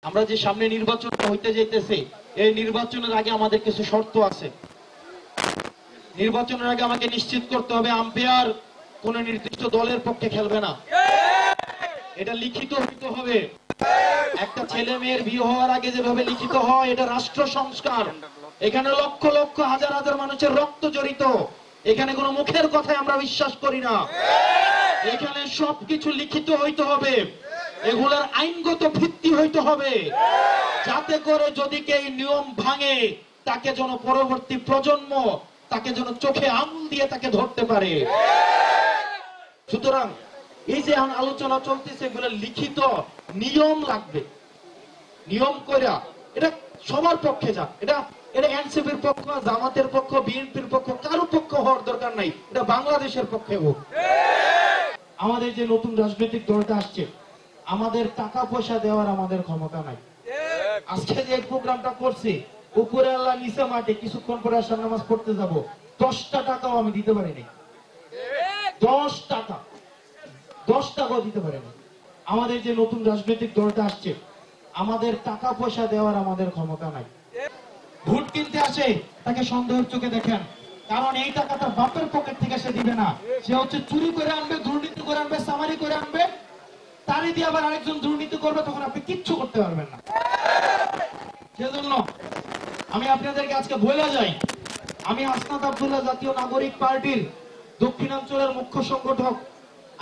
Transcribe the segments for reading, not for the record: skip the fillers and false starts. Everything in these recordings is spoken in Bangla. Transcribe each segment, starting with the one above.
আমরা যে সামনে নির্বাচন হইতে যাইতেছে, এই নির্বাচনের আগে আমাদের কিছু শর্ত আছে। নির্বাচনের আগে আমাকে নিশ্চিত করতে হবে আম্পায়ার কোন নির্দিষ্ট দলের পক্ষে খেলবে না, এটা লিখিত হইতে হবে। একটা ছেলে মেয়ের বিয়ে হওয়ার আগে যেভাবে লিখিত হয়, এটা রাষ্ট্র সংস্কার। এখানে লক্ষ লক্ষ হাজার হাজার মানুষের রক্ত জড়িত, এখানে কোনো মুখের কথায় আমরা বিশ্বাস করি না। এখানে সবকিছু লিখিত হইতে হবে, এগুলোর আইনগত ভিত্তি হইতে হবে, যাতে করে যদি কেউ নিয়ম ভাঙে তাকে যেন পরবর্তী প্রজন্ম তাকে যেন চোখে আঙুল দিয়ে তাকে ধরতে পারে। সুতরাং এই যে আলোচনা চলতেছে, এগুলো লিখিত নিয়ম লাগবে, নিয়ম কইরা এটা সবার পক্ষে যাক। এটা এটা এনসিপির পক্ষ, জামাতের পক্ষ, বিএনপির পক্ষ, কারো পক্ষ হওয়ার দরকার নাই, এটা বাংলাদেশের পক্ষে হোক। আমাদের যে নতুন রাজনৈতিক দলটা আসছে, আমাদের টাকা পয়সা দেওয়ার আমাদের ক্ষমতা নাই। আজকে যে প্রোগ্রামটা করছি, উপরে আল্লাহ নিচে মাঠে, কিছুক্ষণ পরে আসার নামাজ পড়তে যাব, 10টা টাকাও আমি দিতে পারিনি। 10 টাকাও দিতে পারিনি। আমাদের যে নতুন রাজনৈতিক দলটা আসছে, আমাদের টাকা পয়সা দেওয়ার আমাদের ক্ষমতা নাই। ভোট কিনতে আসে, তাকে সন্দেহের চোখে দেখেন, কারণ এই টাকাটা বাপের পকেট থেকে সে দিবে না, সে হচ্ছে চুরি করে আনবে, দুর্নীতি করে আনবে, সামারি করে আনবে, তারই দিয়ে আবার আরেকজন দুর্নীতি করবে, তখন আপনি কিচ্ছু করতে পারবেন না। সেজন্য আমি আপনাদেরকে আজকে বলে যাই, আমি হাসনাত আব্দুল্লাহ জাতীয় নাগরিক পার্টির দক্ষিণাঞ্চলের মুখ্য সংগঠক।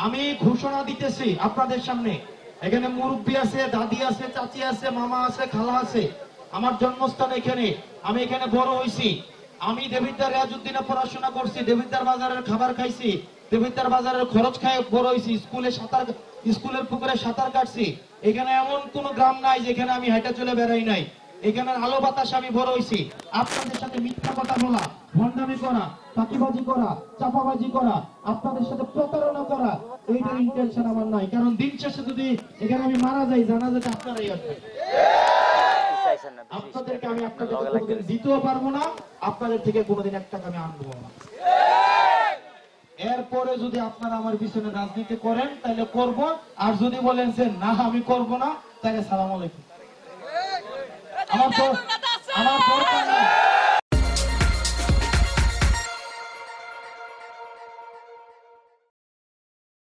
আমি ঘোষণা দিতেছি আপনাদের সামনে, এখানে মুরব্বী আছে, দাদি আছে, চাচি আছে, মামা আছে, খালা আছে, আমার জন্মস্থান এখানে, আমি এখানে বড় হয়েছি। আমি দেবিদ্বার রিয়াজউদ্দিনে পড়াশোনা করছি, দেবিদ্বার বাজারের খাবার খাইছি, দেবিদ্বার বাজারের খরচ খাই বড় হয়েছি, স্কুলের পুকুরে সাঁতার কাটছি। এখানে এমন কোন গ্রাম নাই যেখানে আমি হেঁটে চলে বেড়াই নাই। এখানের আলো বাতাস আমি বড় হয়েছি। আপনাদের সাথে মিথ্যা কথা বলা, ভণ্ডামি করা, ফাঁকিবাজি করা, চাপাবাজি করা, আপনাদের সাথে প্রতারণা করা, এইটার ইন্টেনশন আমার নাই। কারণ দিন শেষে যদি এখানে আমি মারা যাই, জানাজাটা আপনারাই আসবেন। আপনাদেরকে আমি আপনাদের কোনোদিন দিতেও পারবো না, আপনাদের থেকে কোনোদিন 1 টাকা আমি আনবো না। এরপরে যদি আপনারা আমার পিছনে রাজনীতি করেন তাহলে করব, আর যদি বলেন যে না আমি করব না, তাহলে সালাম আলাইকুম। আমার দরকার নেই।